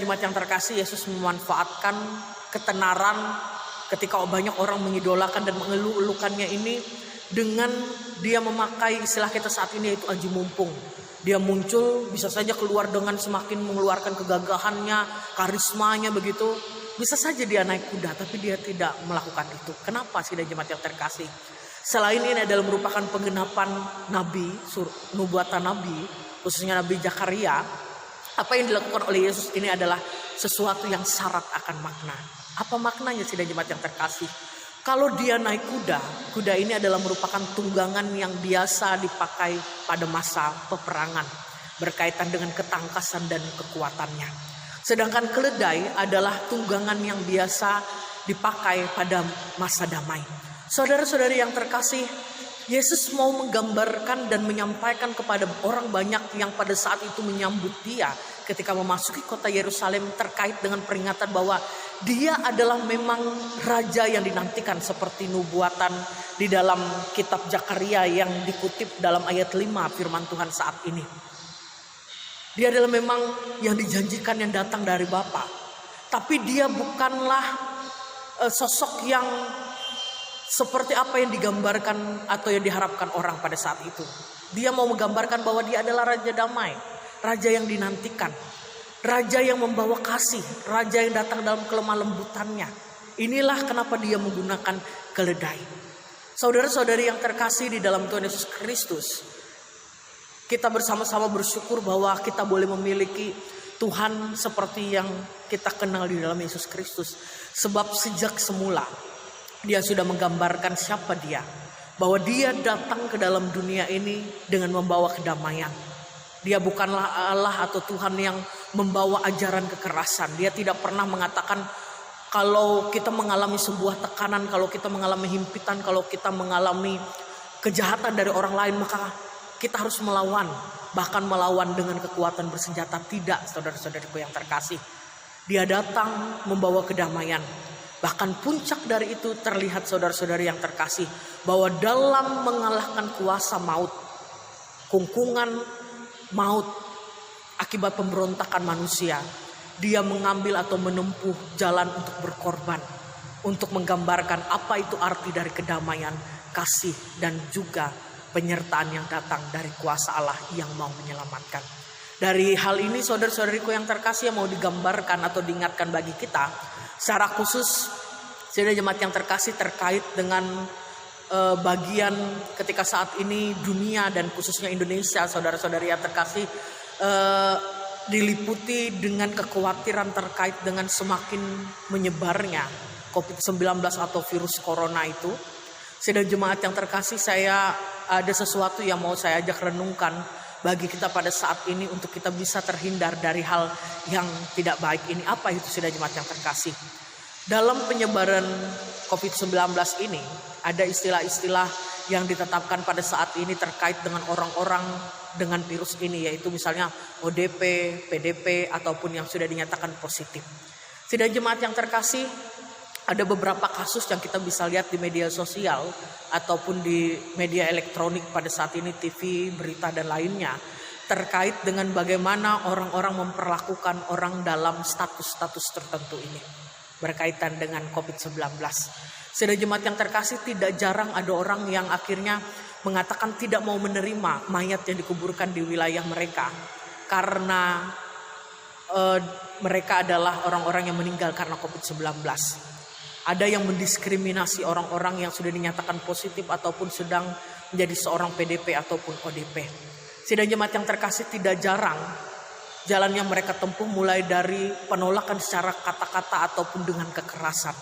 jemaat yang terkasih, Yesus memanfaatkan ketenaran ketika banyak orang mengidolakan dan mengeluh-elukannya ini dengan dia memakai istilah kita saat ini yaitu aji mumpung. Dia muncul, bisa saja keluar dengan semakin mengeluarkan kegagahannya, karismanya begitu. Bisa saja dia naik kuda, tapi dia tidak melakukan itu. Kenapa sih jemaat yang terkasih? Selain ini adalah merupakan penggenapan nabi, nubuatan nabi, khususnya Nabi Zakaria. Apa yang dilakukan oleh Yesus ini adalah sesuatu yang syarat akan makna. Apa maknanya sih jemaat yang terkasih? Kalau dia naik kuda, kuda ini adalah merupakan tunggangan yang biasa dipakai pada masa peperangan, berkaitan dengan ketangkasan dan kekuatannya. Sedangkan keledai adalah tunggangan yang biasa dipakai pada masa damai. Saudara-saudari yang terkasih, Yesus mau menggambarkan dan menyampaikan kepada orang banyak yang pada saat itu menyambut dia ketika memasuki kota Yerusalem terkait dengan peringatan bahwa dia adalah memang raja yang dinantikan seperti nubuatan di dalam kitab Zakaria yang dikutip dalam ayat 5 firman Tuhan saat ini. Dia adalah memang yang dijanjikan yang datang dari Bapa. Tapi dia bukanlah sosok yang seperti apa yang digambarkan atau yang diharapkan orang pada saat itu. Dia mau menggambarkan bahwa dia adalah raja damai, raja yang dinantikan, raja yang membawa kasih, raja yang datang dalam kelemah lembutannya. Inilah kenapa dia menggunakan keledai. Saudara-saudari yang terkasih di dalam Tuhan Yesus Kristus, kita bersama-sama bersyukur bahwa kita boleh memiliki Tuhan seperti yang kita kenal di dalam Yesus Kristus. Sebab sejak semula dia sudah menggambarkan siapa dia. Bahwa dia datang ke dalam dunia ini dengan membawa kedamaian. Dia bukanlah Allah atau Tuhan yang membawa ajaran kekerasan. Dia tidak pernah mengatakan kalau kita mengalami sebuah tekanan, kalau kita mengalami himpitan, kalau kita mengalami kejahatan dari orang lain, maka kita harus melawan. Bahkan melawan dengan kekuatan bersenjata. Tidak, saudara-saudariku yang terkasih. Dia datang membawa kedamaian. Bahkan puncak dari itu terlihat saudara-saudari yang terkasih. Bahwa dalam mengalahkan kuasa maut, kungkungan maut akibat pemberontakan manusia, dia mengambil atau menempuh jalan untuk berkorban, untuk menggambarkan apa itu arti dari kedamaian, kasih, dan juga penyertaan yang datang dari kuasa Allah yang mau menyelamatkan. Dari hal ini saudara-saudariku yang terkasih yang mau digambarkan atau diingatkan bagi kita secara khusus, saudara jemaat yang terkasih, terkait dengan bagian ketika saat ini dunia dan khususnya Indonesia, saudara-saudari yang terkasih, diliputi dengan kekhawatiran terkait dengan semakin menyebarnya COVID-19 atau virus corona itu. Saudara jemaat yang terkasih, saya ada sesuatu yang mau saya ajak renungkan bagi kita pada saat ini untuk kita bisa terhindar dari hal yang tidak baik ini. Apa itu saudara jemaat yang terkasih? Dalam penyebaran COVID-19 ini ada istilah-istilah yang ditetapkan pada saat ini terkait dengan orang-orang dengan virus ini, yaitu misalnya ODP, PDP, ataupun yang sudah dinyatakan positif. Saudara jemaat yang terkasih, ada beberapa kasus yang kita bisa lihat di media sosial ataupun di media elektronik pada saat ini, TV, berita dan lainnya, terkait dengan bagaimana orang-orang memperlakukan orang dalam status-status tertentu ini berkaitan dengan COVID-19. Saudara jemaat yang terkasih, tidak jarang ada orang yang akhirnya mengatakan tidak mau menerima mayat yang dikuburkan di wilayah mereka karena mereka adalah orang-orang yang meninggal karena COVID-19. Ada yang mendiskriminasi orang-orang yang sudah dinyatakan positif ataupun sedang menjadi seorang PDP ataupun ODP. Saudara jemaat yang terkasih, tidak jarang jalan yang mereka tempuh mulai dari penolakan secara kata-kata ataupun dengan kekerasan.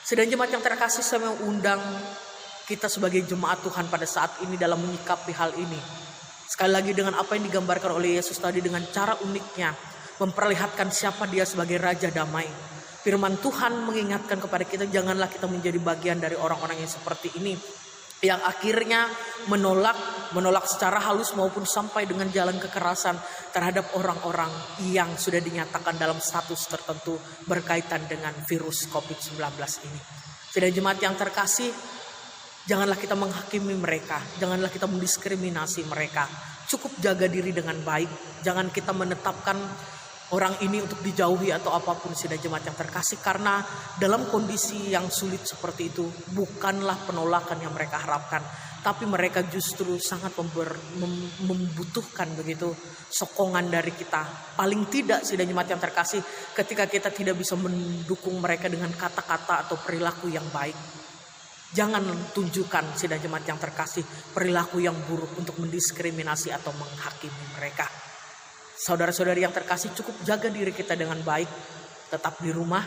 Saudara jemaat yang terkasih, saya mengundang kita sebagai jemaat Tuhan pada saat ini dalam menyikapi hal ini. Sekali lagi dengan apa yang digambarkan oleh Yesus tadi, dengan cara uniknya memperlihatkan siapa dia sebagai Raja Damai. Firman Tuhan mengingatkan kepada kita, janganlah kita menjadi bagian dari orang-orang yang seperti ini, yang akhirnya menolak secara halus maupun sampai dengan jalan kekerasan terhadap orang-orang yang sudah dinyatakan dalam status tertentu berkaitan dengan virus COVID-19 ini. Saudara jemaat yang terkasih, janganlah kita menghakimi mereka, janganlah kita mendiskriminasi mereka. Cukup jaga diri dengan baik, jangan kita menetapkan orang ini untuk dijauhi atau apapun sidang jemaat yang terkasih, karena dalam kondisi yang sulit seperti itu bukanlah penolakan yang mereka harapkan, tapi mereka justru sangat membutuhkan begitu sokongan dari kita. Paling tidak sidang jemaat yang terkasih, ketika kita tidak bisa mendukung mereka dengan kata-kata atau perilaku yang baik, jangan tunjukkan sidang jemaat yang terkasih perilaku yang buruk untuk mendiskriminasi atau menghakimi mereka. Saudara-saudari yang terkasih, cukup jaga diri kita dengan baik, tetap di rumah,